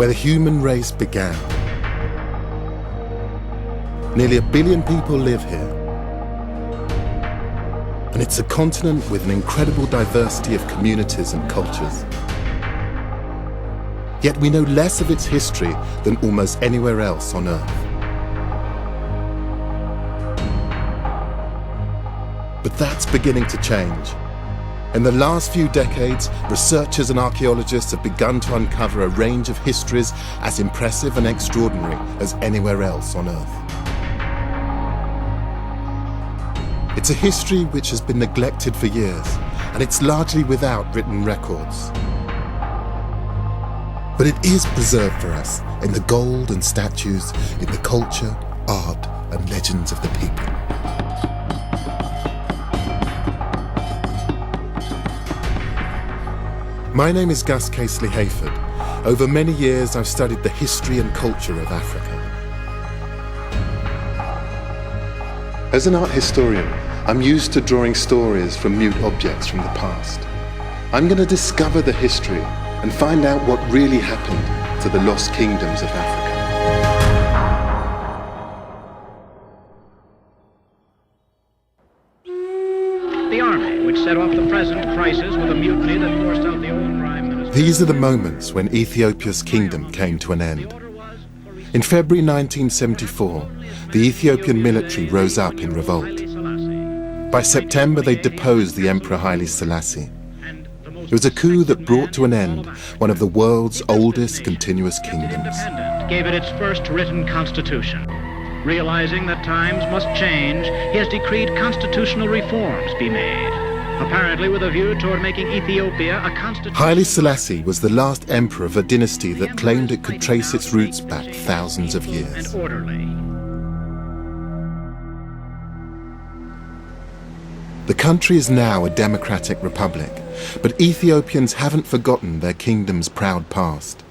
where the human race began. Nearly 1 billion people live here. And it's a continent with an incredible diversity of communities and cultures. Yet we know less of its history than almost anywhere else on Earth. But that's beginning to change. In the last few decades, researchers and archaeologists have begun to uncover a range of histories as impressive and extraordinary as anywhere else on Earth. It's a history which has been neglected for years, and it's largely without written records. But it is preserved for us in the gold and statues, in the culture, art, and legends of the people. My name is Gus Casely-Hayford. Over many years, I've studied the history and culture of Africa. As an art historian, I'm used to drawing stories from mute objects from the past. I'm going to discover the history and find out what really happened to the lost kingdoms of Africa. The army, which set off the present crisis with a mutiny that forced out the old prime minister. These are the moments when Ethiopia's kingdom came to an end. In February 1974, the Ethiopian military rose up in revolt. By September, they deposed the Emperor Haile Selassie. It was a coup that brought to an end one of the world's oldest continuous kingdoms. Gave it its first written constitution. Realizing that times must change, he has decreed constitutional reforms be made, apparently with a view toward making Ethiopia a constitution. Haile Selassie was the last emperor of a dynasty that claimed it could trace its roots back thousands of years. And orderly. The country is now a democratic republic, but Ethiopians haven't forgotten their kingdom's proud past.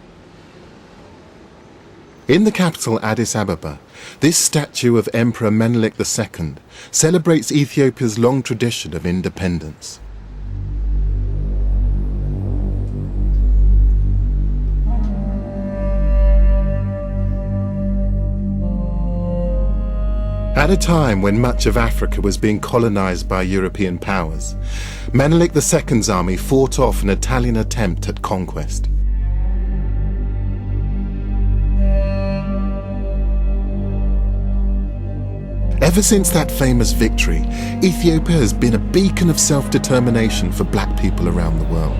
In the capital Addis Ababa, this statue of Emperor Menelik II celebrates Ethiopia's long tradition of independence. At a time when much of Africa was being colonized by European powers, Menelik II's army fought off an Italian attempt at conquest. Ever since that famous victory, Ethiopia has been a beacon of self-determination for black people around the world.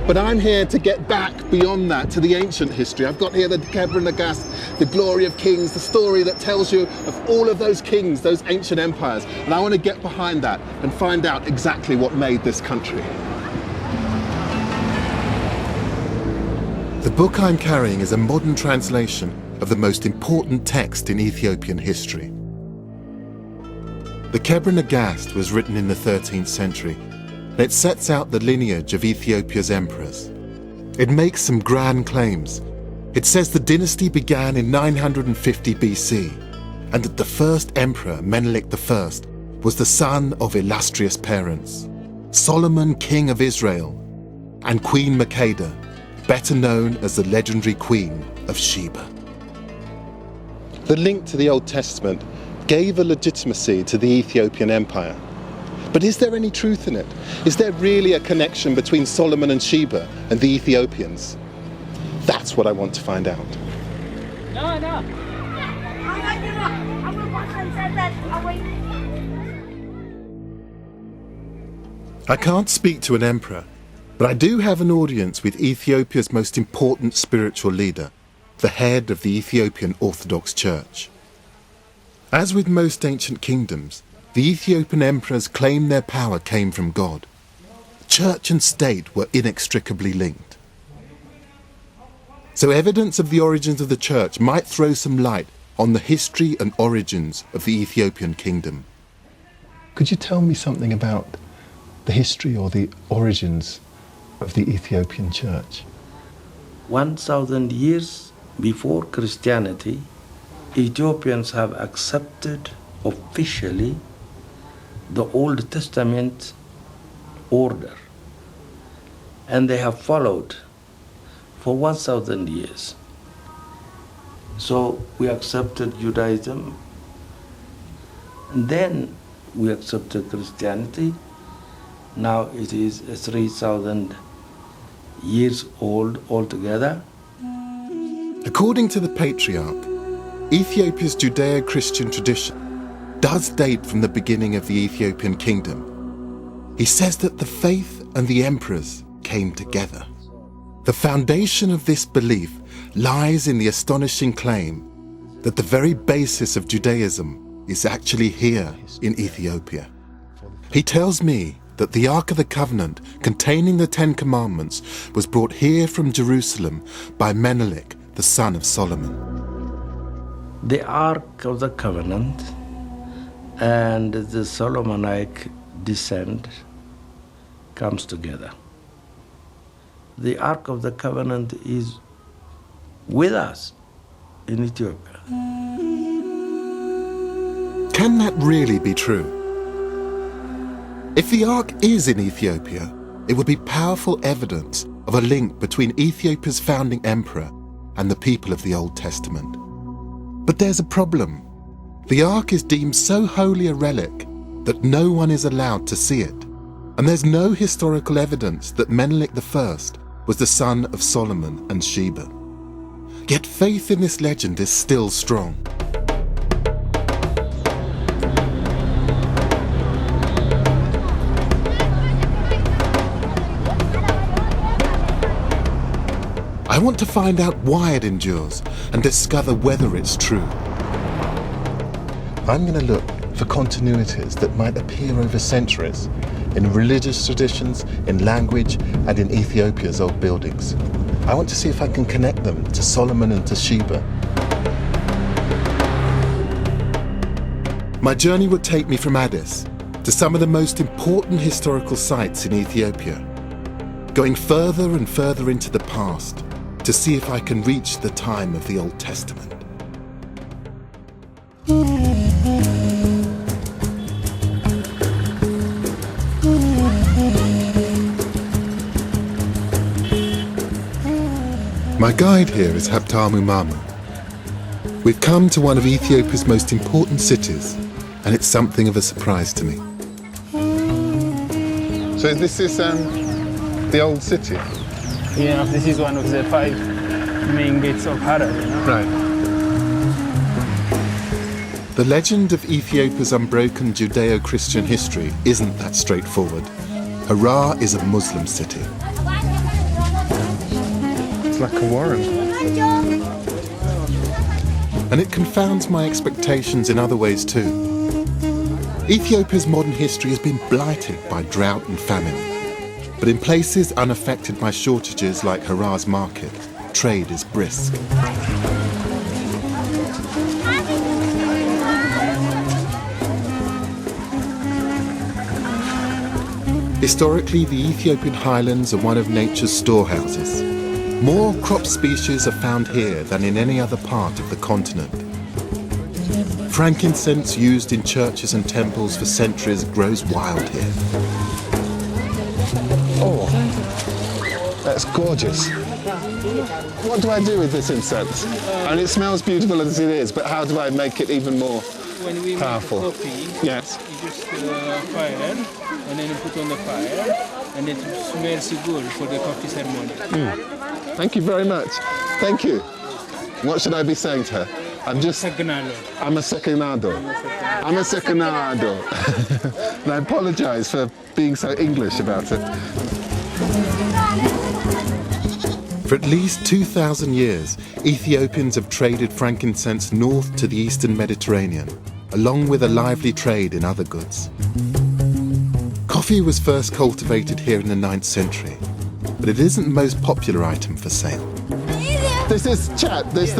But I'm here to get back beyond that to the ancient history. I've got here the Kebra Nagast, the glory of kings, the story that tells you of all of those kings, those ancient empires. And I want to get behind that and find out exactly what made this country. The book I'm carrying is a modern translation of the most important text in Ethiopian history. The Kebra Nagast was written in the 13th century, and it sets out the lineage of Ethiopia's emperors. It makes some grand claims. It says the dynasty began in 950 BC, and that the first emperor, Menelik I, was the son of illustrious parents, Solomon, king of Israel, and Queen Makeda, better known as the legendary Queen of Sheba. The link to the Old Testament gave a legitimacy to the Ethiopian Empire. But is there any truth in it? Is there really a connection between Solomon and Sheba and the Ethiopians? That's what I want to find out. No. I can't speak to an emperor, but I do have an audience with Ethiopia's most important spiritual leader, the head of the Ethiopian Orthodox Church. As with most ancient kingdoms, the Ethiopian emperors claimed their power came from God. Church and state were inextricably linked. So evidence of the origins of the church might throw some light on the history and origins of the Ethiopian kingdom. Could you tell me something about the history or the origins of the Ethiopian church? 1,000 years before Christianity, Ethiopians have accepted officially the Old Testament order, and they have followed for 1,000 years. So we accepted Judaism, and then we accepted Christianity. Now it is 3,000 years old altogether. According to the patriarch, Ethiopia's Judeo-Christian tradition does date from the beginning of the Ethiopian kingdom. He says that the faith and the emperors came together. The foundation of this belief lies in the astonishing claim that the very basis of Judaism is actually here in Ethiopia. He tells me that the Ark of the Covenant containing the Ten Commandments was brought here from Jerusalem by Menelik, the son of Solomon. The Ark of the Covenant and the Solomonic descent comes together. The Ark of the Covenant is with us in Ethiopia. Can that really be true? If the Ark is in Ethiopia, it would be powerful evidence of a link between Ethiopia's founding emperor and the people of the Old Testament. But there's a problem. The Ark is deemed so holy a relic that no one is allowed to see it. And there's no historical evidence that Menelik I was the son of Solomon and Sheba. Yet faith in this legend is still strong. I want to find out why it endures and discover whether it's true. I'm going to look for continuities that might appear over centuries in religious traditions, in language, and in Ethiopia's old buildings. I want to see if I can connect them to Solomon and to Sheba. My journey would take me from Addis to some of the most important historical sites in Ethiopia, going further and further into the past to see if I can reach the time of the Old Testament. My guide here is Habtamu Mama. We've come to one of Ethiopia's most important cities, and it's something of a surprise to me. So this is the old city? Yeah, this is one of the 5 main gates of Harar. Right. The legend of Ethiopia's unbroken Judeo-Christian history isn't that straightforward. Harar is a Muslim city. It's like a warren. And it confounds my expectations in other ways too. Ethiopia's modern history has been blighted by drought and famine. But in places unaffected by shortages like Harar's market, trade is brisk. Historically, the Ethiopian highlands are one of nature's storehouses. More crop species are found here than in any other part of the continent. Frankincense used in churches and temples for centuries grows wild here. Oh, that's gorgeous. What do I do with this incense? And it smells beautiful as it is, but how do I make it even more powerful? When we make coffee, Yes. you just fire, and then you put on the fire, and it smells good for the coffee ceremony. Thank you very much. Thank you. What should I be saying to her? I'm a seconado. I'm a seconado. And I apologize for being so English about it. For at least 2,000 years, Ethiopians have traded frankincense north to the eastern Mediterranean, along with a lively trade in other goods. Coffee was first cultivated here in the 9th century, but it isn't the most popular item for sale. This is chat. And it's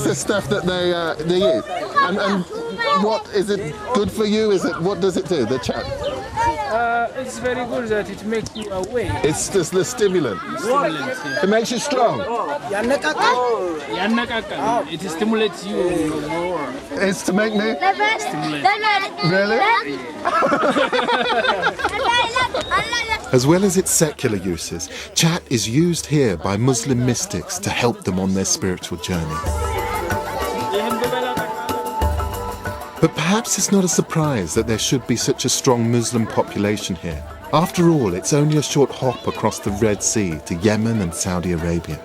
the stuff that they eat. And what is it good for you? What does it do? The chat. It's very good that it makes you awake. It's just the stimulant. Yeah. It makes you strong. It stimulates you more. It's to make me Stimulate. really. As well as its secular uses, chat is used here by Muslim mystics to help them on their spiritual journey. But perhaps it's not a surprise that there should be such a strong Muslim population here. After all, it's only a short hop across the Red Sea to Yemen and Saudi Arabia.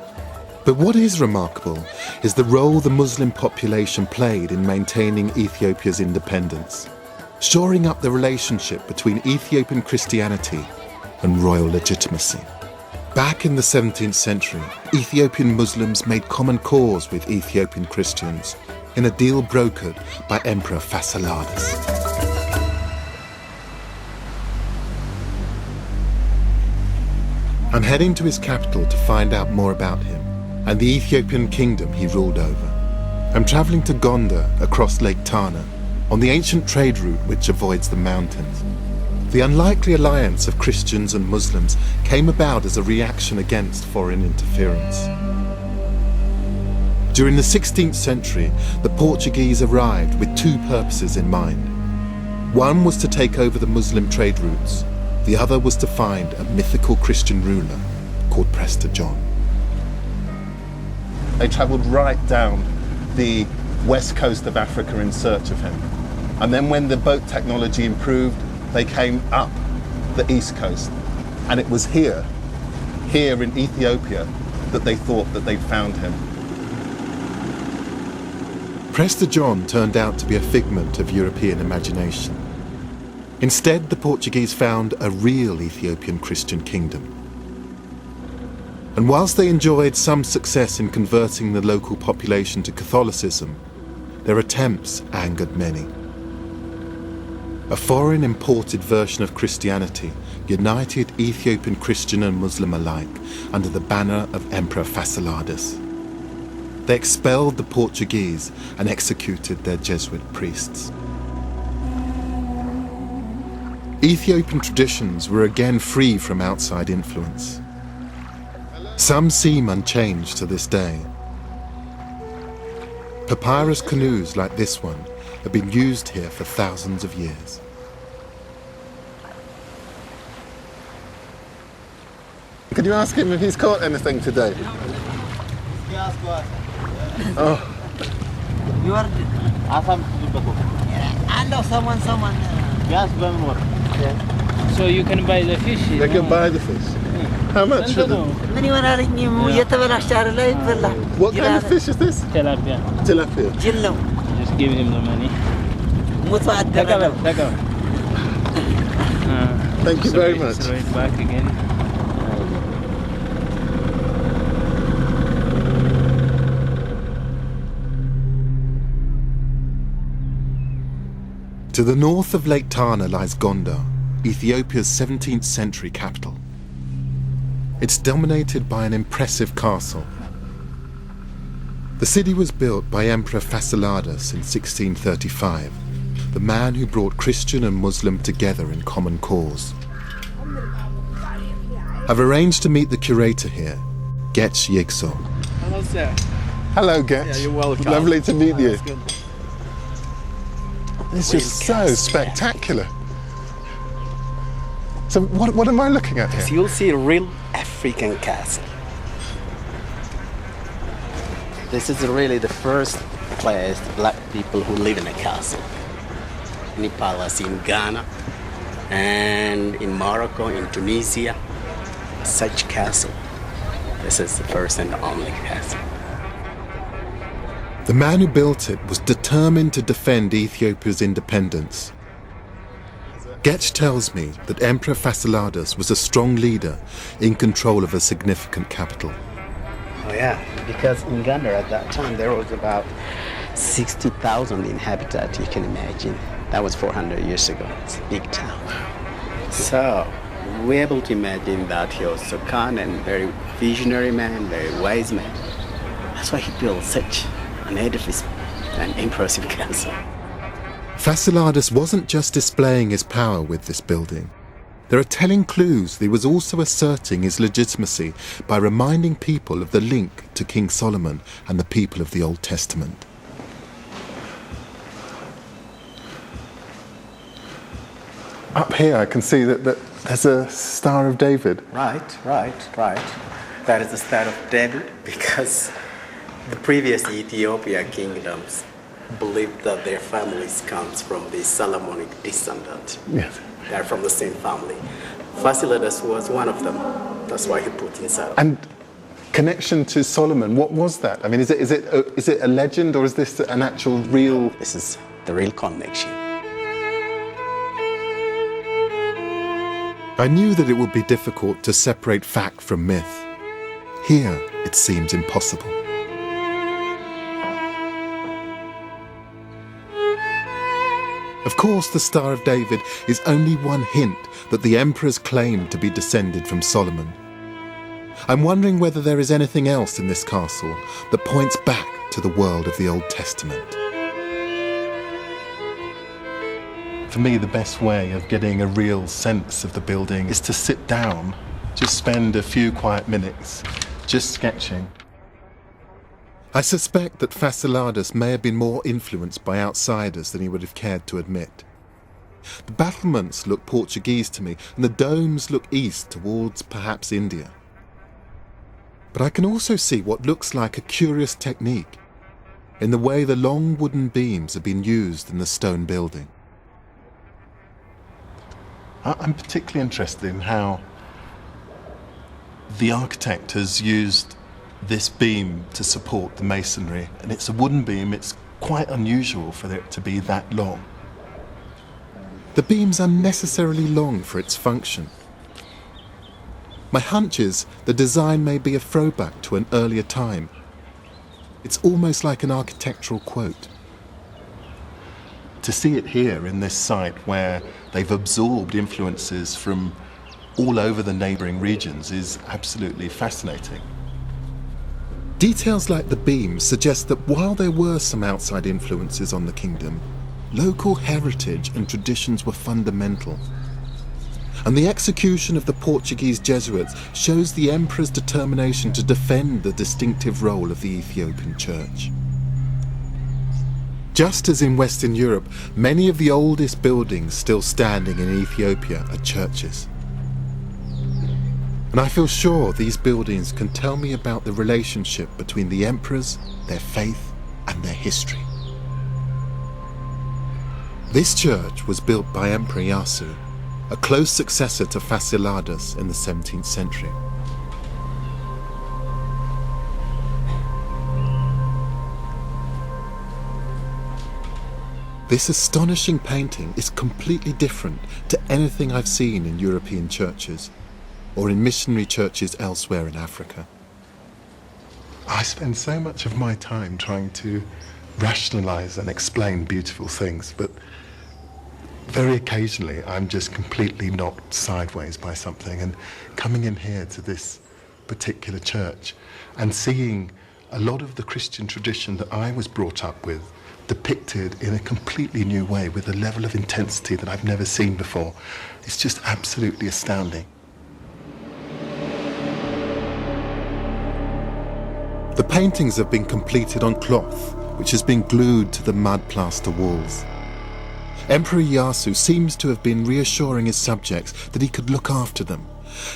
But what is remarkable is the role the Muslim population played in maintaining Ethiopia's independence, shoring up the relationship between Ethiopian Christianity and royal legitimacy. Back in the 17th century, Ethiopian Muslims made common cause with Ethiopian Christians in a deal brokered by Emperor Fascioladas. I'm heading to his capital to find out more about him and the Ethiopian kingdom he ruled over. I'm travelling to Gondar across Lake Tana on the ancient trade route which avoids the mountains. The unlikely alliance of Christians and Muslims came about as a reaction against foreign interference. During the 16th century, the Portuguese arrived with two purposes in mind. One was to take over the Muslim trade routes. The other was to find a mythical Christian ruler called Prester John. They travelled right down the west coast of Africa in search of him. And then when the boat technology improved, they came up the east coast. And it was here in Ethiopia, that they thought that they'd found him. Prester John turned out to be a figment of European imagination. Instead, the Portuguese found a real Ethiopian Christian kingdom. And whilst they enjoyed some success in converting the local population to Catholicism, their attempts angered many. A foreign imported version of Christianity united Ethiopian Christian and Muslim alike under the banner of Emperor Fascioladas. They expelled the Portuguese and executed their Jesuit priests. Ethiopian traditions were again free from outside influence. Some seem unchanged to this day. Papyrus canoes like this one have been used here for thousands of years. Could you ask him if he's caught anything today? Oh. You are I know someone. So you can buy the fish. They can buy the fish. How much for them? What kind of fish is this? Tilapia. Tilapia. Just give him the money. Thank you very much. Throw it back again. To the north of Lake Tana lies Gondar, Ethiopia's 17th century capital. It's dominated by an impressive castle. The city was built by Emperor Fascioladas in 1635, the man who brought Christian and Muslim together in common cause. I've arranged to meet the curator here, Getch Yigso. Hello, sir. Hello, Getch. Yeah, you're welcome. Lovely to meet you. That's good. It's just so spectacular. So what am I looking at So here? you'll see a real African castle. This is really the first place black people who live in a castle. Any palace in Ghana and in Morocco, in Tunisia, such castle. This is the first and only castle. The man who built it was determined to defend Ethiopia's independence. Getch tells me that Emperor Fascioladas was a strong leader in control of a significant capital. Oh yeah, because in Ghana at that time there was about 60,000 inhabitants, you can imagine. That was 400 years ago. It's a big town. So we're able to imagine that he was so kind and very visionary man, very wise man. That's why he built such an edifice, an impressive castle. Fascioladas wasn't just displaying his power with this building. There are telling clues that he was also asserting his legitimacy by reminding people of the link to King Solomon and the people of the Old Testament. Up here I can see that There's a Star of David. Right. That is the Star of David because the previous Ethiopian kingdoms believed that their families comes from the Solomonic descendant. Yes. They're from the same family. Fasilides was one of them. That's why he put inside. And connection to Solomon, what was that? I mean, is it a legend or is this an actual real? This is the real connection. I knew that it would be difficult to separate fact from myth. Here, it seems impossible. Of course, the Star of David is only one hint that the emperors claimed to be descended from Solomon. I'm wondering whether there is anything else in this castle that points back to the world of the Old Testament. For me, the best way of getting a real sense of the building is to sit down, just spend a few quiet minutes, just sketching. I suspect that Fasilides may have been more influenced by outsiders than he would have cared to admit. The battlements look Portuguese to me, and the domes look east towards perhaps India. But I can also see what looks like a curious technique in the way the long wooden beams have been used in the stone building. I'm particularly interested in how the architect has used this beam to support the masonry, and it's a wooden beam. It's quite unusual for it to be that long. The beam's unnecessarily long for its function. My hunch is the design may be a throwback to an earlier time. It's almost like an architectural quote. To see it here in this site where they've absorbed influences from all over the neighbouring regions is absolutely fascinating. Details like the beam suggest that while there were some outside influences on the kingdom, local heritage and traditions were fundamental. And the execution of the Portuguese Jesuits shows the emperor's determination to defend the distinctive role of the Ethiopian Church. Just as in Western Europe, many of the oldest buildings still standing in Ethiopia are churches. And I feel sure these buildings can tell me about the relationship between the emperors, their faith, and their history. This church was built by Emperor Yasu, a close successor to Fasilides in the 17th century. This astonishing painting is completely different to anything I've seen in European churches or in missionary churches elsewhere in Africa. I spend so much of my time trying to rationalize and explain beautiful things, but very occasionally I'm just completely knocked sideways by something, and coming in here to this particular church and seeing a lot of the Christian tradition that I was brought up with depicted in a completely new way with a level of intensity that I've never seen before. It's just absolutely astounding. The paintings have been completed on cloth, which has been glued to the mud plaster walls. Emperor Yasu seems to have been reassuring his subjects that he could look after them.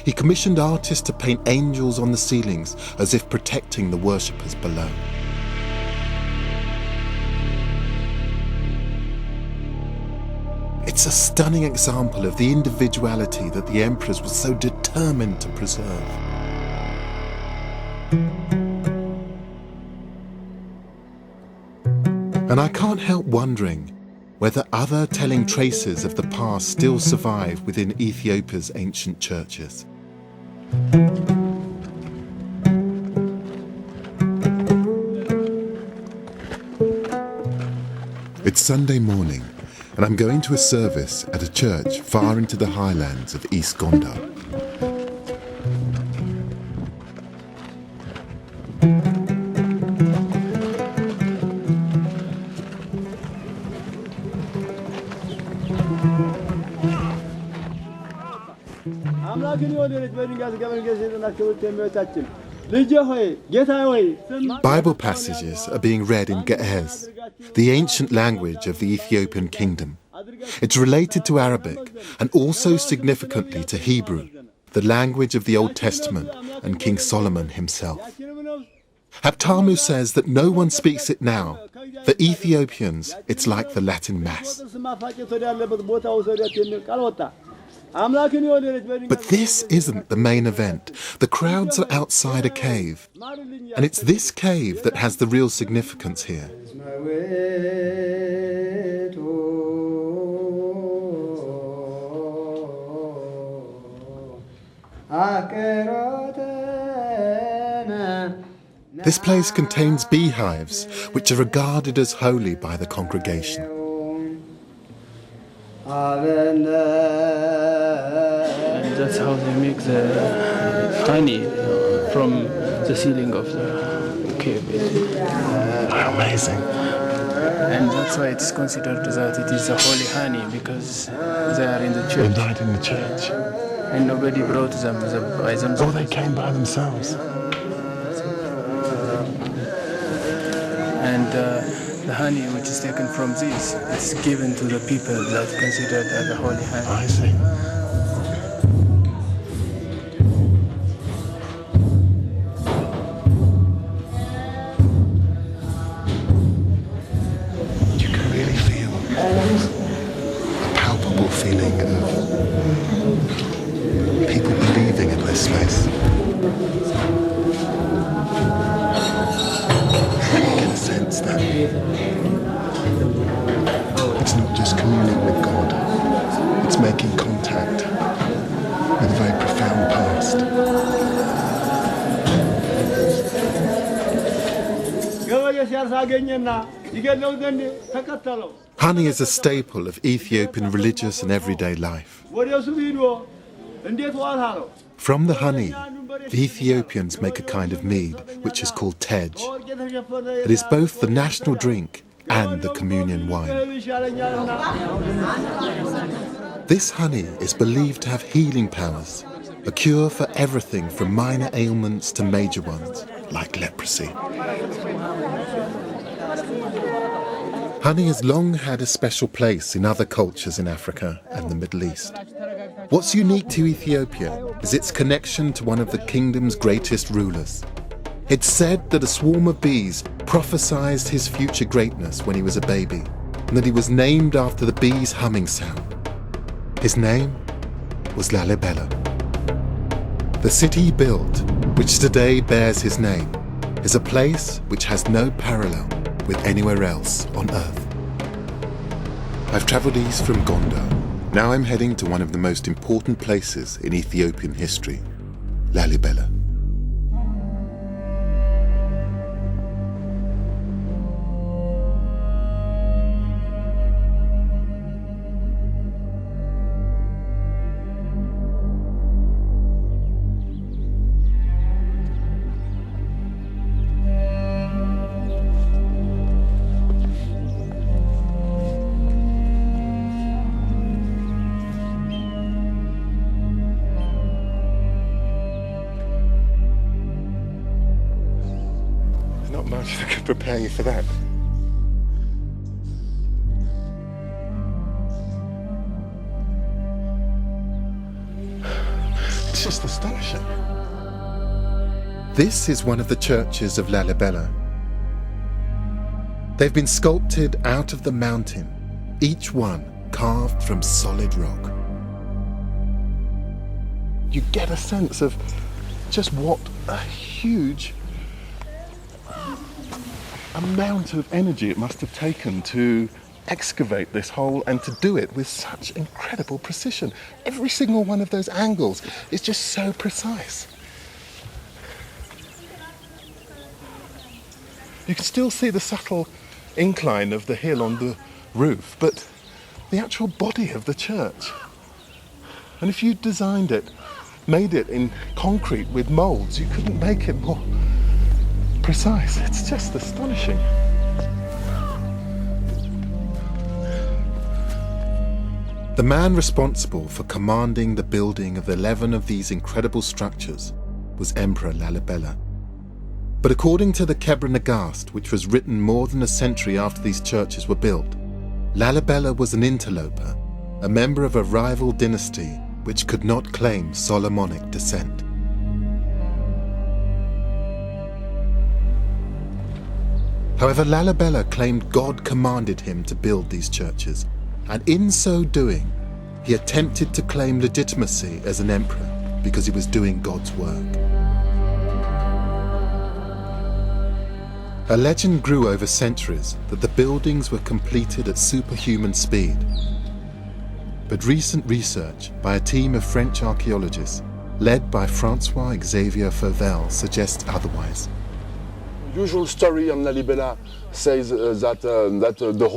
He commissioned artists to paint angels on the ceilings as if protecting the worshippers below. It's a stunning example of the individuality that the emperors were so determined to preserve. And I can't help wondering whether other telling traces of the past still survive within Ethiopia's ancient churches. It's Sunday morning, and I'm going to a service at a church far into the highlands of East Gondar. Bible passages are being read in Ge'ez, the ancient language of the Ethiopian kingdom. It's related to Arabic and also significantly to Hebrew, the language of the Old Testament and King Solomon himself. Haptamu says that no one speaks it now. For Ethiopians, it's like the Latin Mass. But this isn't the main event. The crowds are outside a cave, and it's this cave that has the real significance here. This place contains beehives, which are regarded as holy by the congregation. And that's how they make the honey from the ceiling of the cave. Amazing. And that's why it's considered that it is a holy honey, because they are in the church. They died in the church. And nobody brought them by themselves. Oh, they came by themselves. And the honey which is taken from this is given to the people that considered as the holy honey. I see. You can really feel a palpable feeling of people believing in this place. Sense that it's not just communing with God, it's making contact with a very profound past. Honey is a staple of Ethiopian religious and everyday life. From the honey, the Ethiopians make a kind of mead, which is called tej. It is both the national drink and the communion wine. This honey is believed to have healing powers, a cure for everything from minor ailments to major ones, like leprosy. Honey has long had a special place in other cultures in Africa and the Middle East. What's unique to Ethiopia is its connection to one of the kingdom's greatest rulers. It's said that a swarm of bees prophesied his future greatness when he was a baby, and that he was named after the bees' humming sound. His name was Lalibela. The city he built, which today bears his name, is a place which has no parallel with anywhere else on earth. I've travelled east from Gondo. Now I'm heading to one of the most important places in Ethiopian history, Lalibela. Not much that could prepare you for that. It's just astonishing. This is one of the churches of Lalibela. They've been sculpted out of the mountain, each one carved from solid rock. You get a sense of just what a huge amount of energy it must have taken to excavate this hole and to do it with such incredible precision. Every single one of those angles is just so precise. You can still see the subtle incline of the hill on the roof, but the actual body of the church. And if you designed it, made it in concrete with moulds, you couldn't make it more precise. It's just astonishing. The man responsible for commanding the building of 11 of these incredible structures was Emperor Lalibela. But according to the Kebra Nagast, which was written more than a century after these churches were built, Lalibela was an interloper, a member of a rival dynasty which could not claim Solomonic descent. However, Lalibela claimed God commanded him to build these churches, and in so doing, he attempted to claim legitimacy as an emperor because he was doing God's work. A legend grew over centuries that the buildings were completed at superhuman speed. But recent research by a team of French archaeologists, led by François-Xavier Fauvel, suggests otherwise. Usual story on Lalibela says that the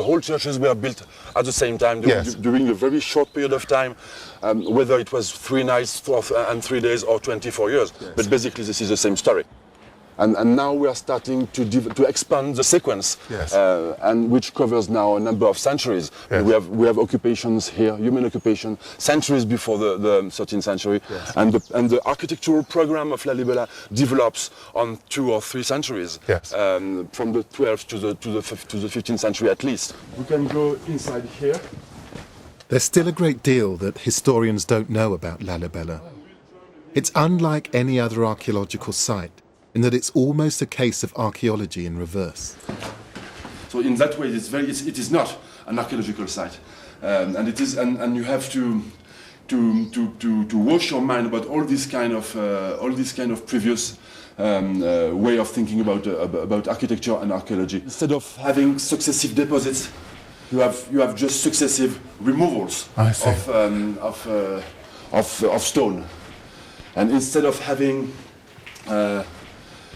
whole churches were built at the same time during a very short period of time, whether it was 3 nights and 3 days or 24 years. Yes. But basically this is the same story. And now we are starting to expand the sequence, yes. And which covers now a number of centuries. Yes. We have occupations here, human occupation, centuries before the 13th century, yes. and the architectural program of Lalibela develops on 2 or 3 centuries, yes. From the 12th to the 15th century at least. We can go inside here. There's still a great deal that historians don't know about Lalibela. It's unlike any other archaeological site, in that it's almost a case of archaeology in reverse. So in that way, it is not an archaeological site, and it is, and you have to wash your mind about all this kind of previous way of thinking about architecture and archaeology. Instead of having successive deposits, you have just successive removals of stone, and instead of having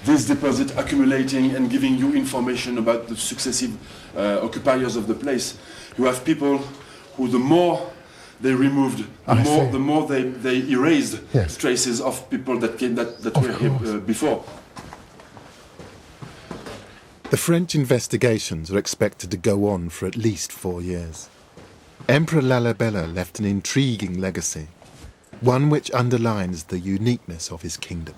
this deposit accumulating and giving you information about the successive occupiers of the place, you have people who, the more they removed, the more they erased, yes. traces of people that were here before. The French investigations are expected to go on for at least 4 years. Emperor Lalibela left an intriguing legacy, one which underlines the uniqueness of his kingdom.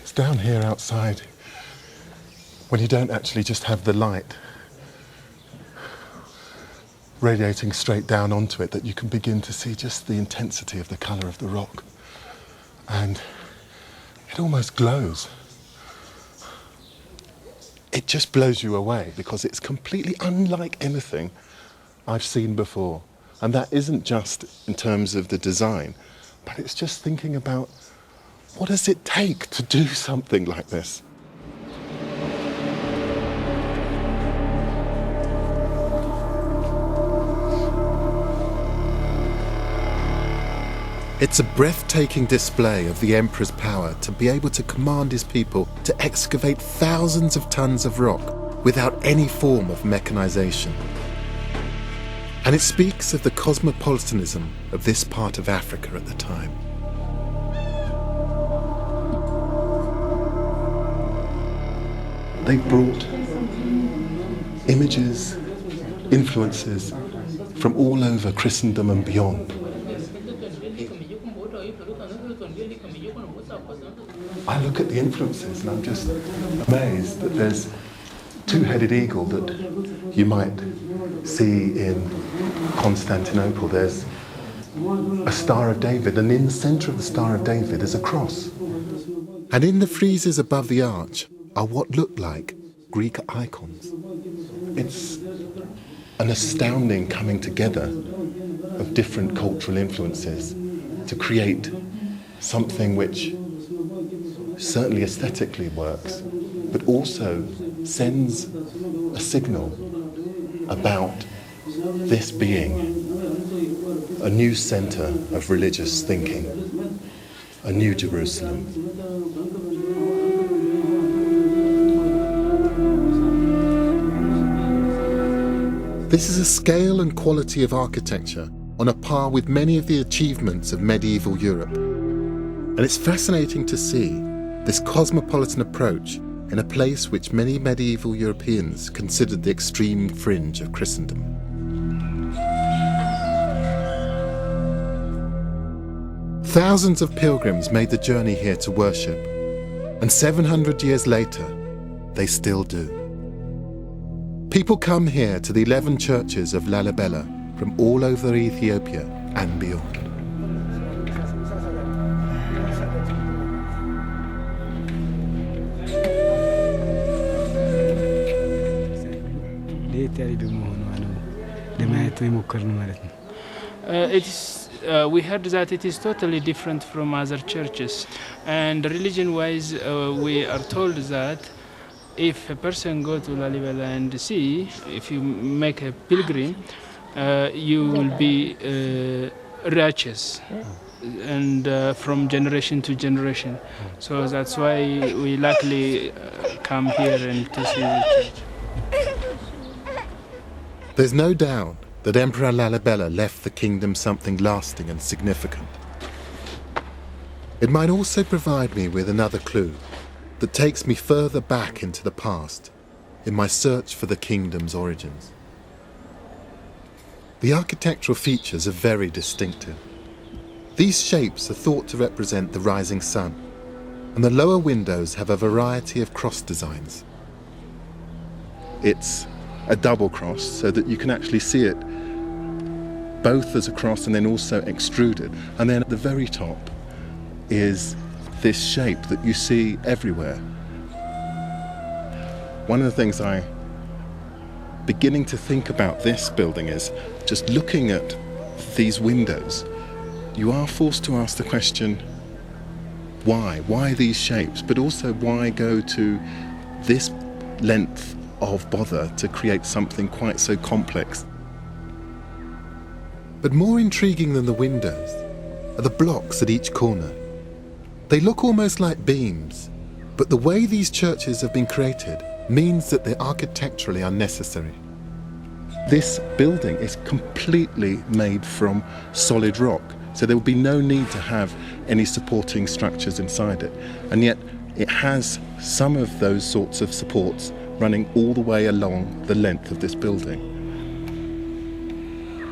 It's down here outside, when you don't actually just have the light radiating straight down onto it, that you can begin to see just the intensity of the colour of the rock. And it almost glows. It just blows you away because it's completely unlike anything I've seen before. And that isn't just in terms of the design, but it's just thinking about, what does it take to do something like this? It's a breathtaking display of the emperor's power to be able to command his people to excavate thousands of tons of rock without any form of mechanization. And it speaks of the cosmopolitanism of this part of Africa at the time. They brought images, influences from all over Christendom and beyond. I look at the influences and I'm just amazed that there's two-headed eagle that you might see in Constantinople. There's a Star of David, and in the centre of the Star of David is a cross. And in the friezes above the arch are what look like Greek icons. It's an astounding coming together of different cultural influences to create something which certainly aesthetically works, but also sends a signal about this being a new centre of religious thinking, a new Jerusalem. This is a scale and quality of architecture on a par with many of the achievements of medieval Europe. And it's fascinating to see this cosmopolitan approach in a place which many medieval Europeans considered the extreme fringe of Christendom. Thousands of pilgrims made the journey here to worship, and 700 years later, they still do. People come here to the 11 churches of Lalibela from all over Ethiopia and beyond. We heard that it is totally different from other churches, and religion-wise, we are told that if a person go to Lalibela and see, if you make a pilgrim, you will be righteous, and from generation to generation. So that's why we luckily come here and to see the church. There's no doubt that Emperor Lalibela left the kingdom something lasting and significant. It might also provide me with another clue that takes me further back into the past in my search for the kingdom's origins. The architectural features are very distinctive. These shapes are thought to represent the rising sun, and the lower windows have a variety of cross designs. It's a double cross so that you can actually see it both as a cross and then also extruded. And then at the very top is this shape that you see everywhere. One of the things I'm beginning to think about this building is just looking at these windows, you are forced to ask the question, why? Why these shapes? But also why go to this length of bother to create something quite so complex? But more intriguing than the windows are the blocks at each corner. They look almost like beams, but the way these churches have been created means that they're architecturally unnecessary. This building is completely made from solid rock, so there will be no need to have any supporting structures inside it. And yet it has some of those sorts of supports running all the way along the length of this building.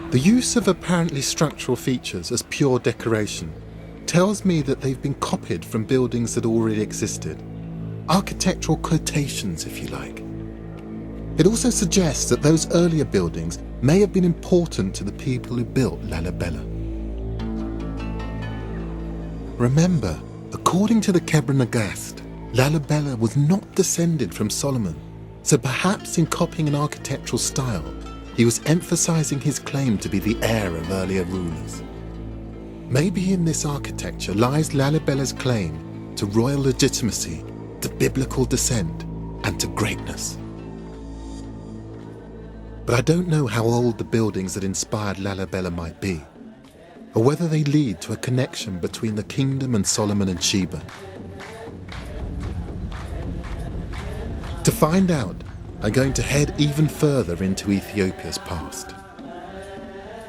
The use of apparently structural features as pure decoration tells me that they've been copied from buildings that already existed. Architectural quotations, if you like. It also suggests that those earlier buildings may have been important to the people who built Lalibela. Remember, according to the Kebra Nagast, Lalibela was not descended from Solomon, so perhaps in copying an architectural style, he was emphasizing his claim to be the heir of earlier rulers. Maybe in this architecture lies Lalibela's claim to royal legitimacy, to biblical descent, and to greatness. But I don't know how old the buildings that inspired Lalibela might be, or whether they lead to a connection between the kingdom and Solomon and Sheba. To find out, I'm going to head even further into Ethiopia's past.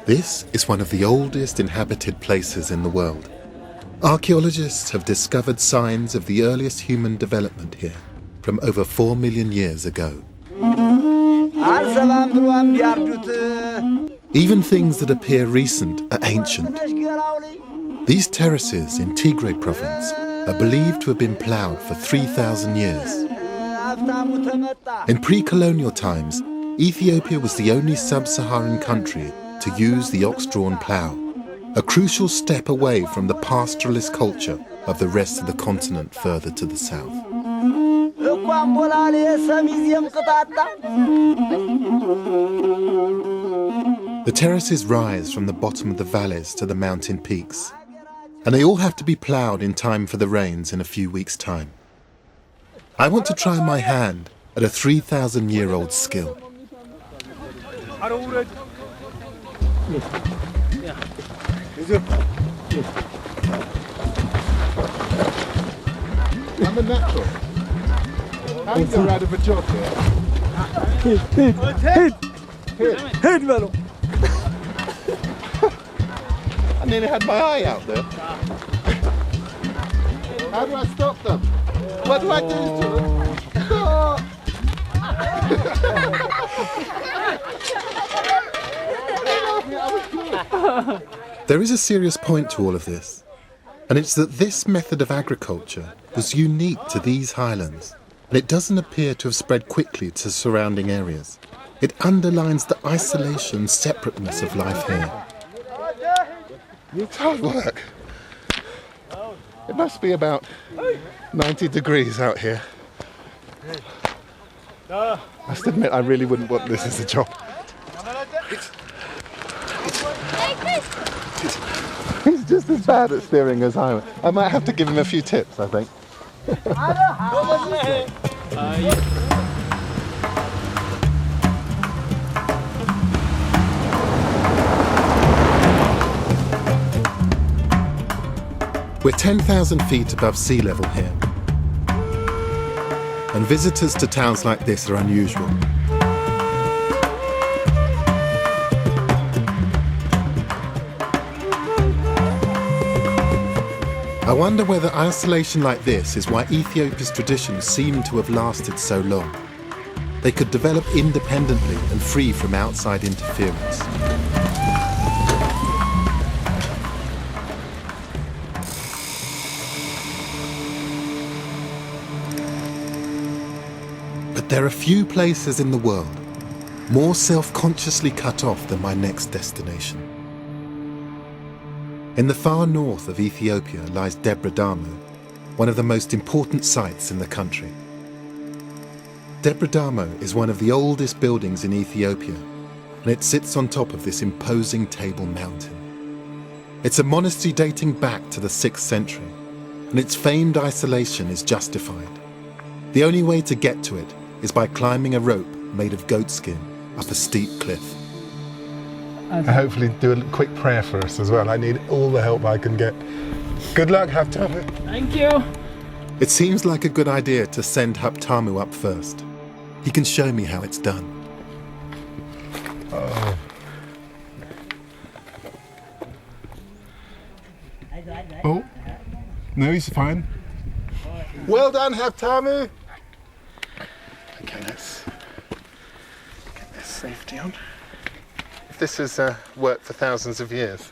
This is one of the oldest inhabited places in the world. Archaeologists have discovered signs of the earliest human development here from over 4 million years ago. Even things that appear recent are ancient. These terraces in Tigray province are believed to have been ploughed for 3,000 years. In pre-colonial times, Ethiopia was the only sub-Saharan country to use the ox-drawn plough, a crucial step away from the pastoralist culture of the rest of the continent further to the south. The terraces rise from the bottom of the valleys to the mountain peaks, and they all have to be ploughed in time for the rains in a few weeks' time. I want to try my hand at a 3,000-year-old skill. I'm a natural. How you get out of a job here? Hit, Velo. I nearly had my eye out there. How do I stop them? What do I do to them? Stop! There is a serious point to all of this, and it's that this method of agriculture was unique to these highlands, and it doesn't appear to have spread quickly to surrounding areas. It underlines the isolation, separateness of life here. It's hard work. It must be about 90 degrees out here. I must admit, I really wouldn't want this as a job. He's just as bad at steering as I am. I might have to give him a few tips, I think. We're 10,000 feet above sea level here. And visitors to towns like this are unusual. I wonder whether isolation like this is why Ethiopia's traditions seem to have lasted so long. They could develop independently and free from outside interference. But there are few places in the world more self-consciously cut off than my next destination. In the far north of Ethiopia lies Debre Damu, one of the most important sites in the country. Debre Damu is one of the oldest buildings in Ethiopia, and it sits on top of this imposing table mountain. It's a monastery dating back to the 6th century, and its famed isolation is justified. The only way to get to it is by climbing a rope made of goatskin up a steep cliff. And hopefully do a quick prayer for us as well. I need all the help I can get. Good luck, Haptamu. Thank you. It seems like a good idea to send Haptamu up first. He can show me how it's done. Oh. Oh. No, he's fine. Well done, Haptamu. Okay, let's get this safety on. If this has worked for thousands of years,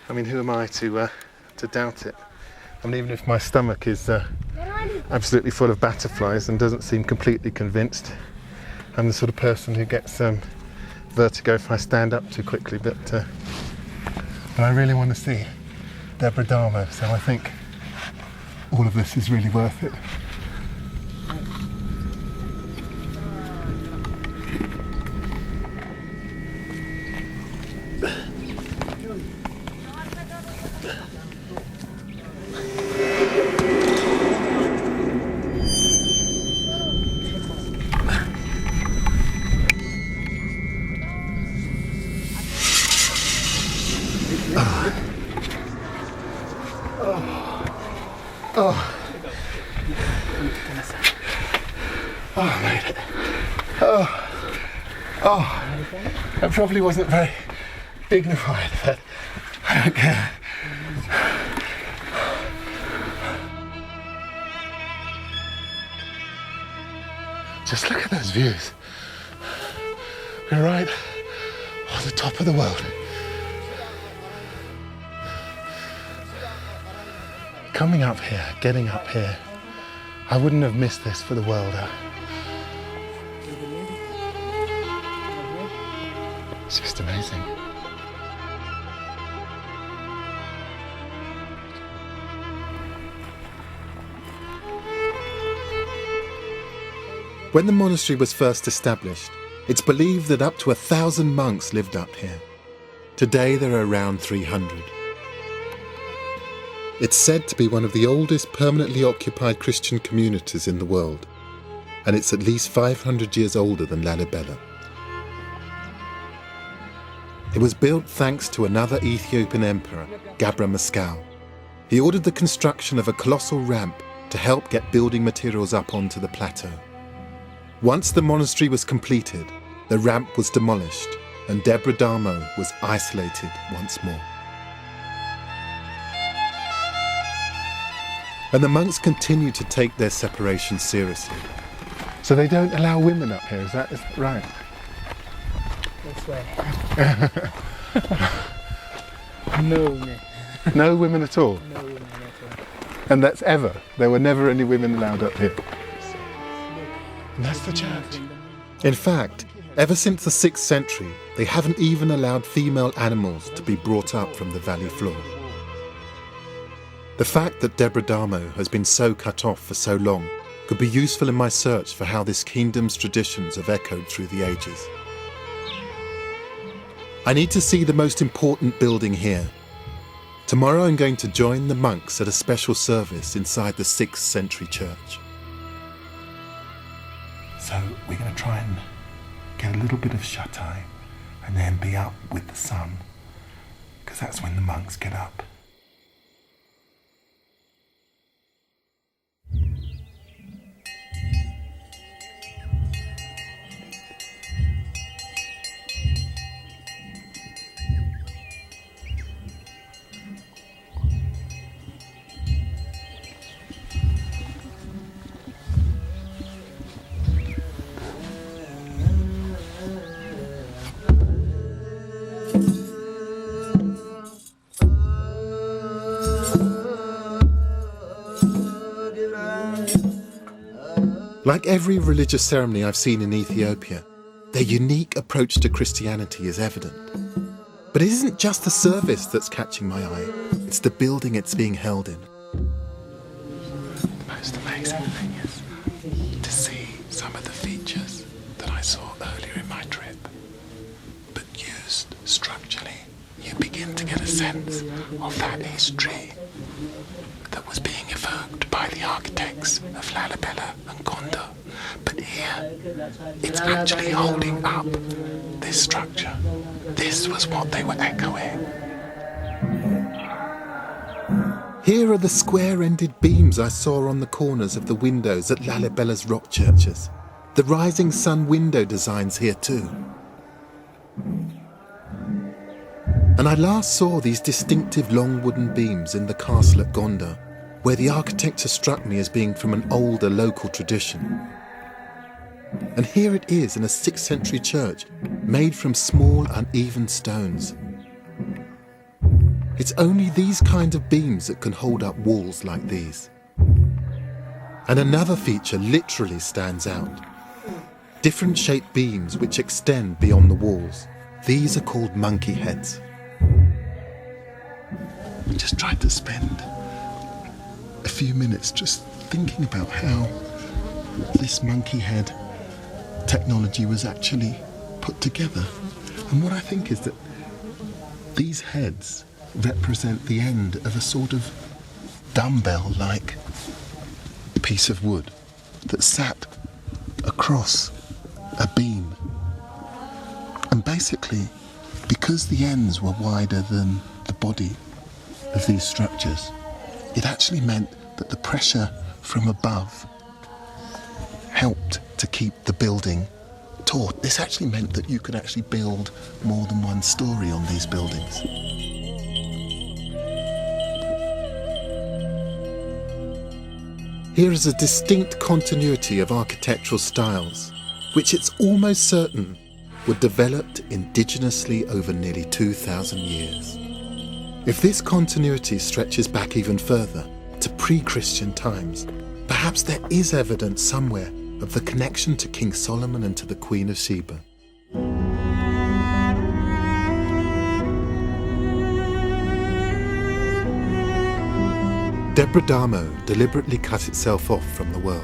I mean, who am I to doubt it? I mean, even if my stomach is absolutely full of butterflies and doesn't seem completely convinced, I'm the sort of person who gets vertigo if I stand up too quickly, but I really want to see Debre Damu, so I think all of this is really worth it. Oh, I made it. That probably wasn't very dignified, but I don't care. Just look at those views. We're right on the top of the world. Coming up here, getting up here, I wouldn't have missed this for the world. It's just amazing. When the monastery was first established, it's believed that up to 1,000 monks lived up here. Today there are around 300. It's said to be one of the oldest permanently occupied Christian communities in the world, and it's at least 500 years older than Lalibela. It was built thanks to another Ethiopian emperor, Gabra Mescal. He ordered the construction of a colossal ramp to help get building materials up onto the plateau. Once the monastery was completed, the ramp was demolished and Debre Damu was isolated once more. And the monks continue to take their separation seriously. So they don't allow women up here, is that right? That's right. No women. No women at all? No women at all. And that's ever? There were never any women allowed up here? And that's the church. In fact, Ever since the 6th century, they haven't even allowed female animals to be brought up from the valley floor. The fact that Deborah Damo has been so cut off for so long could be useful in my search for how this kingdom's traditions have echoed through the ages. I need to see the most important building here. Tomorrow I'm going to join the monks at a special service inside the 6th century church. So we're going to try and get a little bit of shut-eye and then be up with the sun, because that's when the monks get up. Like every religious ceremony I've seen in Ethiopia, their unique approach to Christianity is evident. But it isn't just the service that's catching my eye, it's the building it's being held in. The most amazing thing is to see some of the features that I saw earlier in my trip, but used structurally. You begin to get a sense of that history that was being evoked by the architects of Lalibela and Kondo. But here, it's actually holding up this structure. This was what they were echoing. Here are the square-ended beams I saw on the corners of the windows at Lalibela's rock churches. The rising sun window designs here too. And I last saw these distinctive long wooden beams in the castle at Gonda, where the architecture struck me as being from an older local tradition. And here it is in a 6th century church, made from small, uneven stones. It's only these kind of beams that can hold up walls like these. And another feature literally stands out. Different shaped beams which extend beyond the walls. These are called monkey heads. I just tried to spend a few minutes just thinking about how this monkey head technology was actually put together. And what I think is that these heads represent the end of a sort of dumbbell-like piece of wood that sat across a beam. And basically, because the ends were wider than the body of these structures, it actually meant that the pressure from above helped to keep the building taut. This actually meant that you could actually build more than one story on these buildings. Here is a distinct continuity of architectural styles, which it's almost certain were developed indigenously over nearly 2,000 years. If this continuity stretches back even further, to pre-Christian times, perhaps there is evidence somewhere of the connection to King Solomon and to the Queen of Sheba. Deborah Damo deliberately cut itself off from the world.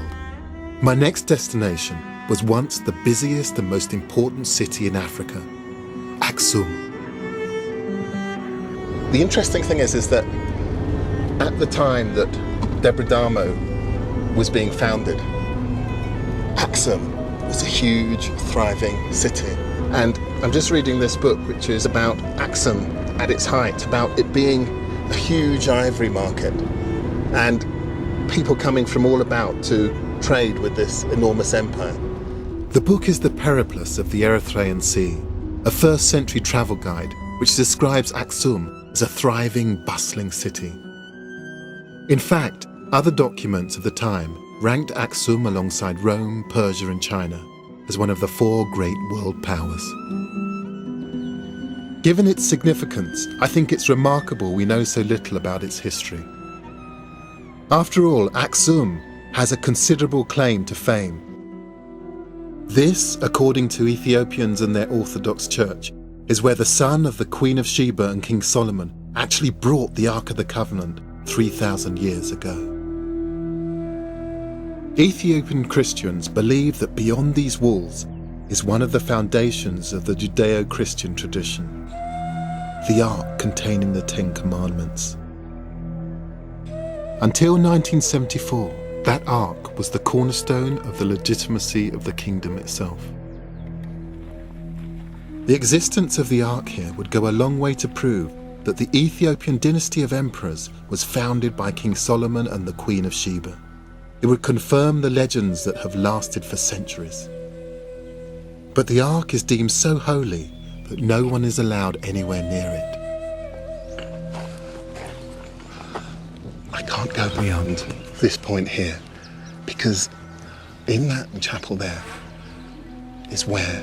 My next destination was once the busiest and most important city in Africa, Aksum. The interesting thing is that at the time that Deborah Damo was being founded, Aksum was a huge, thriving city. And I'm just reading this book, which is about Aksum at its height, about it being a huge ivory market and people coming from all about to trade with this enormous empire. The book is the Periplus of the Erythraean Sea, a 1st century travel guide which describes Aksum as a thriving, bustling city. In fact, other documents of the time ranked Aksum alongside Rome, Persia and China as one of the 4 great world powers. Given its significance, I think it's remarkable we know so little about its history. After all, Aksum has a considerable claim to fame. This, according to Ethiopians and their Orthodox Church, is where the son of the Queen of Sheba and King Solomon actually brought the Ark of the Covenant 3,000 years ago. Ethiopian Christians believe that beyond these walls is one of the foundations of the Judeo-Christian tradition, the Ark containing the Ten Commandments. Until 1974, that Ark was the cornerstone of the legitimacy of the kingdom itself. The existence of the Ark here would go a long way to prove that the Ethiopian dynasty of emperors was founded by King Solomon and the Queen of Sheba. It would confirm the legends that have lasted for centuries. But the Ark is deemed so holy that no one is allowed anywhere near it. I can't go beyond this point here, because in that chapel there is where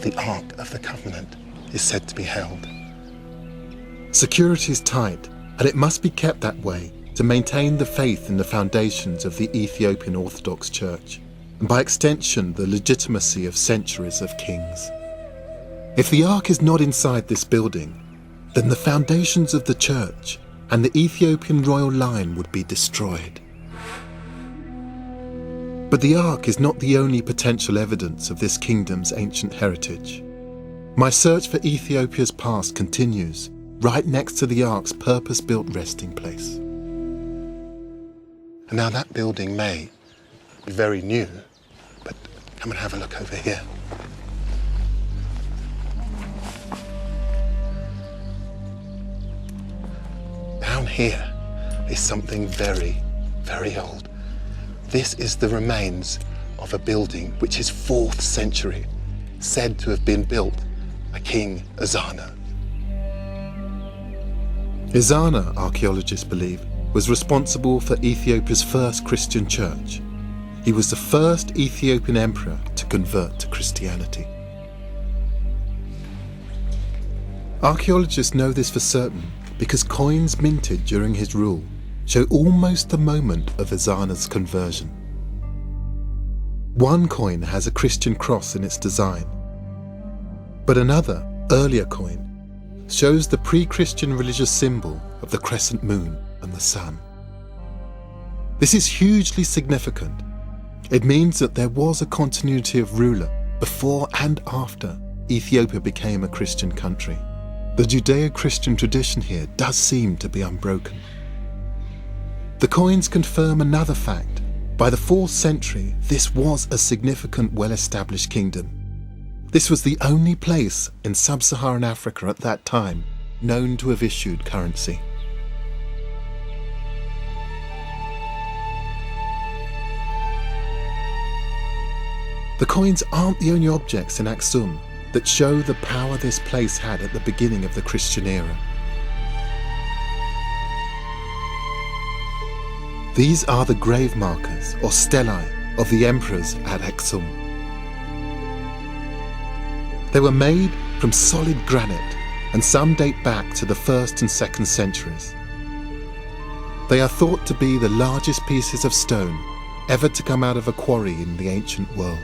the Ark of the Covenant is said to be held. Security is tight, and it must be kept that way to maintain the faith in the foundations of the Ethiopian Orthodox Church, and by extension the legitimacy of centuries of kings. If the Ark is not inside this building, then the foundations of the church and the Ethiopian royal line would be destroyed. But the Ark is not the only potential evidence of this kingdom's ancient heritage. My search for Ethiopia's past continues right next to the Ark's purpose-built resting place. Now that building may be very new, but come and have a look over here. Down here is something very, very old. This is the remains of a building which is 4th century, said to have been built by King Ezana. Ezana, archaeologists believe, was responsible for Ethiopia's first Christian church. He was the first Ethiopian emperor to convert to Christianity. Archaeologists know this for certain because coins minted during his rule show almost the moment of Ezana's conversion. One coin has a Christian cross in its design, but another, earlier coin, shows the pre-Christian religious symbol of the crescent moon and the sun. This is hugely significant. It means that there was a continuity of ruler before and after Ethiopia became a Christian country. The Judeo-Christian tradition here does seem to be unbroken. The coins confirm another fact. By the 4th century, this was a significant, well-established kingdom. This was the only place in sub-Saharan Africa at that time known to have issued currency. The coins aren't the only objects in Aksum that show the power this place had at the beginning of the Christian era. These are the grave markers or stelae of the emperors at Aksum. They were made from solid granite and some date back to the 1st and 2nd centuries. They are thought to be the largest pieces of stone ever to come out of a quarry in the ancient world.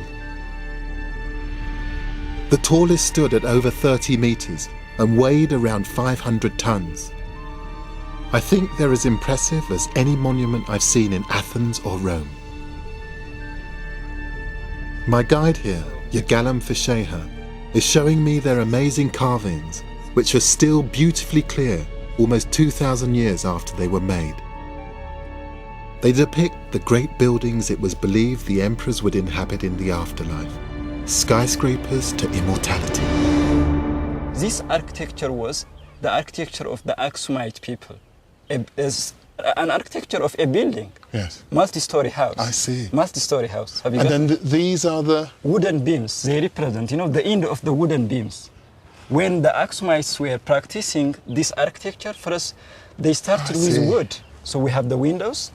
The tallest stood at over 30 meters and weighed around 500 tons. I think they're as impressive as any monument I've seen in Athens or Rome. My guide here, Yagalam Fisheha, is showing me their amazing carvings, which are still beautifully clear almost 2,000 years after they were made. They depict the great buildings it was believed the emperors would inhabit in the afterlife, skyscrapers to immortality. This architecture was the architecture of the Aksumite people. It's an architecture of a building. Yes. Multi-story house. I see. Multi-story house. Have you and got then these are the wooden beams. They represent, the end of the wooden beams. When the Aksumites were practicing this architecture, first they started with wood. So we have the windows.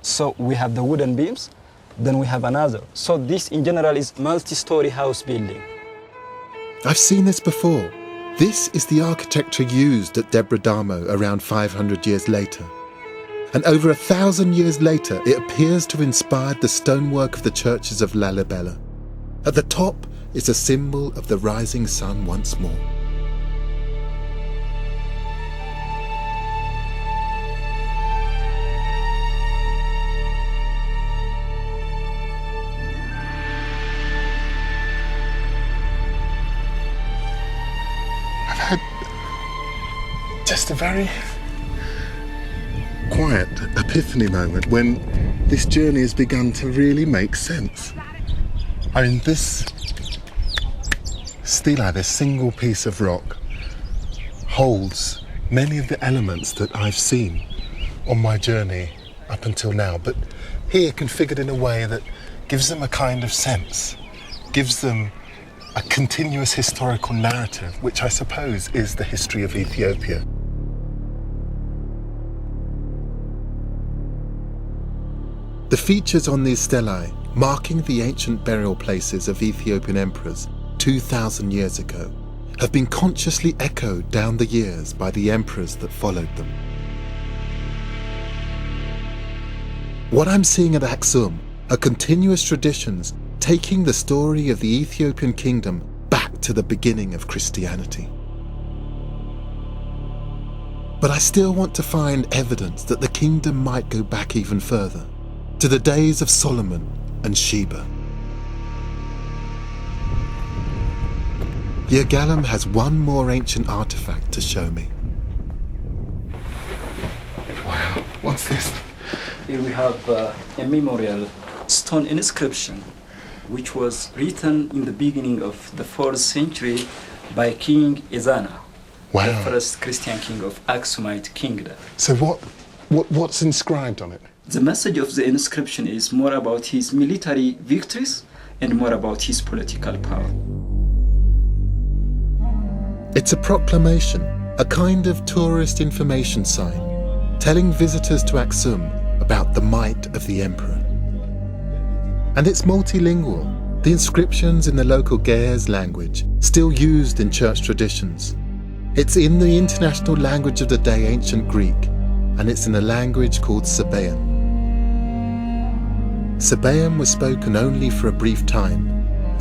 So we have the wooden beams. Then we have another. So this in general is multi-story house building. I've seen this before. This is the architecture used at Debre Damo around 500 years later. And over 1,000 years later, it appears to have inspired the stonework of the churches of Lalibela. At the top is a symbol of the rising sun once more. Just a very quiet epiphany moment when this journey has begun to really make sense. I mean, this stela, this single piece of rock, holds many of the elements that I've seen on my journey up until now, but here configured in a way that gives them a kind of sense, gives them a continuous historical narrative, which I suppose is the history of Ethiopia. The features on these stelae, marking the ancient burial places of Ethiopian emperors 2,000 years ago, have been consciously echoed down the years by the emperors that followed them. What I'm seeing at Aksum are continuous traditions taking the story of the Ethiopian kingdom back to the beginning of Christianity. But I still want to find evidence that the kingdom might go back even further, to the days of Solomon and Sheba. Yagalam has one more ancient artifact to show me. Wow, what's this? Here we have a memorial stone inscription which was written in the beginning of the 4th century by King Ezana, wow, the first Christian king of Aksumite kingdom. So what's inscribed on it? The message of the inscription is more about his military victories and more about his political power. It's a proclamation, a kind of tourist information sign, telling visitors to Aksum about the might of the emperor. And it's multilingual, the inscriptions in the local Ge'ez language, still used in church traditions. It's in the international language of the day, ancient Greek, and it's in a language called Sabaean. Sabaean was spoken only for a brief time,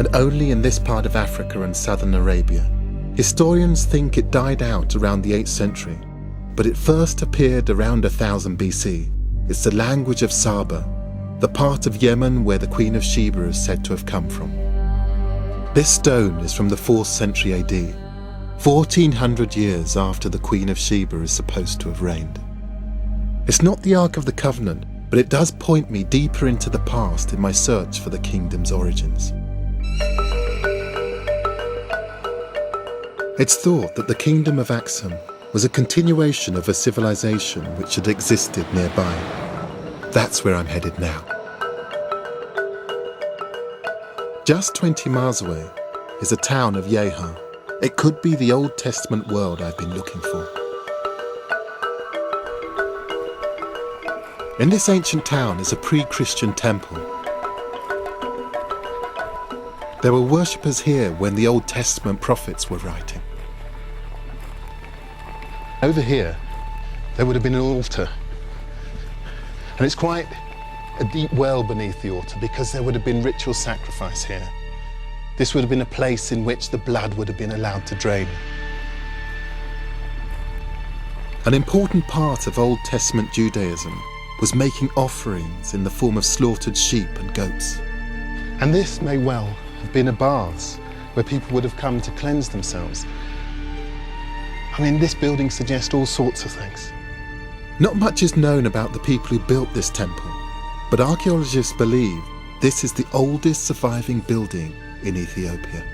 and only in this part of Africa and southern Arabia. Historians think it died out around the 8th century, but it first appeared around 1000 BC. It's the language of Saba, the part of Yemen where the Queen of Sheba is said to have come from. This stone is from the 4th century AD, 1400 years after the Queen of Sheba is supposed to have reigned. It's not the Ark of the Covenant, but it does point me deeper into the past in my search for the kingdom's origins. It's thought that the Kingdom of Aksum was a continuation of a civilization which had existed nearby. That's where I'm headed now. Just 20 miles away is the town of Yeha. It could be the Old Testament world I've been looking for. In this ancient town is a pre-Christian temple. There were worshippers here when the Old Testament prophets were writing. Over here, there would have been an altar. And it's quite a deep well beneath the altar because there would have been ritual sacrifice here. This would have been a place in which the blood would have been allowed to drain. An important part of Old Testament Judaism was making offerings in the form of slaughtered sheep and goats. And this may well have been a baths where people would have come to cleanse themselves. I mean, this building suggests all sorts of things. Not much is known about the people who built this temple, but archaeologists believe this is the oldest surviving building in Ethiopia.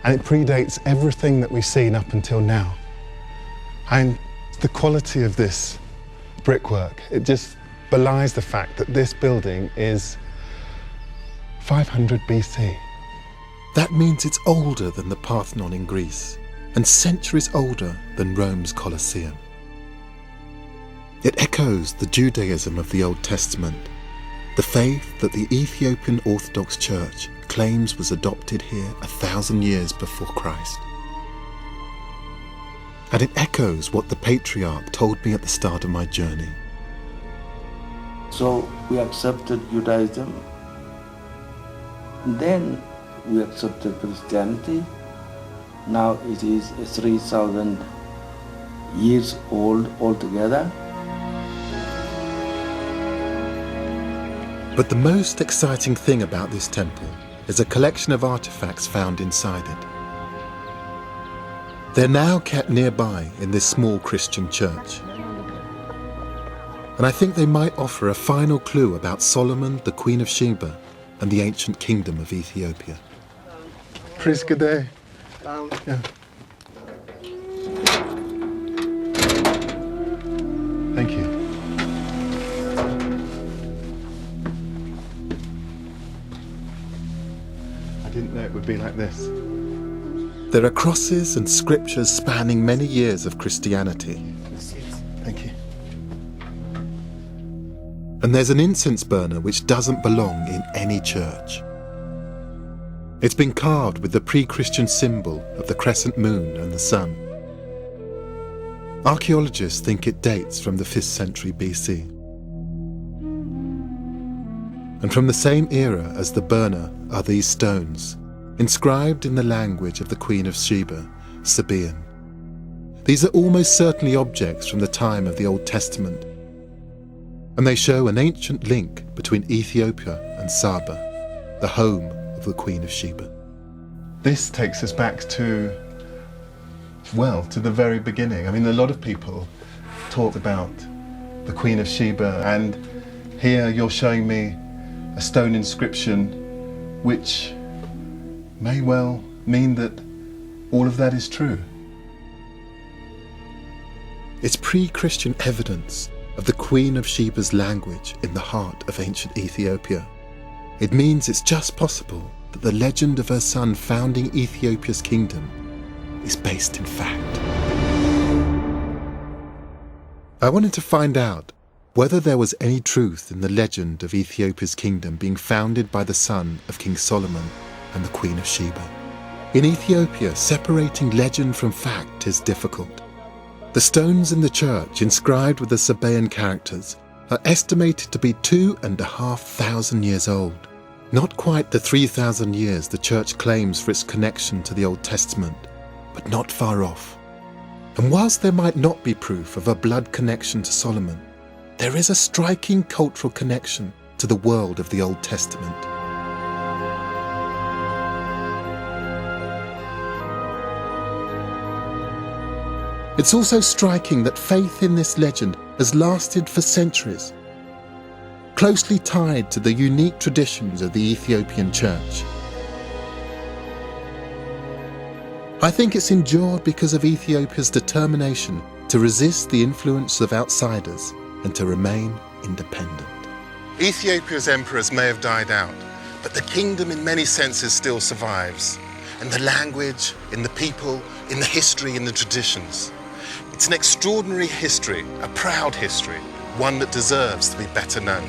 And it predates everything that we've seen up until now. And the quality of this brickwork, it just belies the fact that this building is 500 BC. That means it's older than the Parthenon in Greece, and centuries older than Rome's Colosseum. It echoes the Judaism of the Old Testament, the faith that the Ethiopian Orthodox Church claims was adopted here 1,000 years before Christ. And it echoes what the patriarch told me at the start of my journey. So we accepted Judaism. Then we accepted Christianity. Now it is 3,000 years old altogether. But the most exciting thing about this temple is a collection of artefacts found inside it. They're now kept nearby in this small Christian church. And I think they might offer a final clue about Solomon, the Queen of Sheba, and the ancient kingdom of Ethiopia. Praise good day. Yeah. Thank you. I didn't know it would be like this. There are crosses and scriptures spanning many years of Christianity. Thank you. And there's an incense burner which doesn't belong in any church. It's been carved with the pre-Christian symbol of the crescent moon and the sun. Archaeologists think it dates from the 5th century BC. And from the same era as the burner are these stones, inscribed in the language of the Queen of Sheba, Sabaean. These are almost certainly objects from the time of the Old Testament, and they show an ancient link between Ethiopia and Saba, the home of the Queen of Sheba. This takes us back to, well, to the very beginning. I mean, a lot of people talk about the Queen of Sheba, and here you're showing me a stone inscription which may well mean that all of that is true. It's pre-Christian evidence of the Queen of Sheba's language in the heart of ancient Ethiopia. It means it's just possible that the legend of her son founding Ethiopia's kingdom is based in fact. I wanted to find out whether there was any truth in the legend of Ethiopia's kingdom being founded by the son of King Solomon and the Queen of Sheba. In Ethiopia, separating legend from fact is difficult. The stones in the church, inscribed with the Sabaean characters, are estimated to be 2,500 years old. Not quite the 3,000 years the church claims for its connection to the Old Testament, but not far off. And whilst there might not be proof of a blood connection to Solomon, there is a striking cultural connection to the world of the Old Testament. It's also striking that faith in this legend has lasted for centuries, closely tied to the unique traditions of the Ethiopian church. I think it's endured because of Ethiopia's determination to resist the influence of outsiders and to remain independent. Ethiopia's emperors may have died out, but the kingdom in many senses still survives. In the language, in the people, in the history, in the traditions. It's an extraordinary history, a proud history, one that deserves to be better known.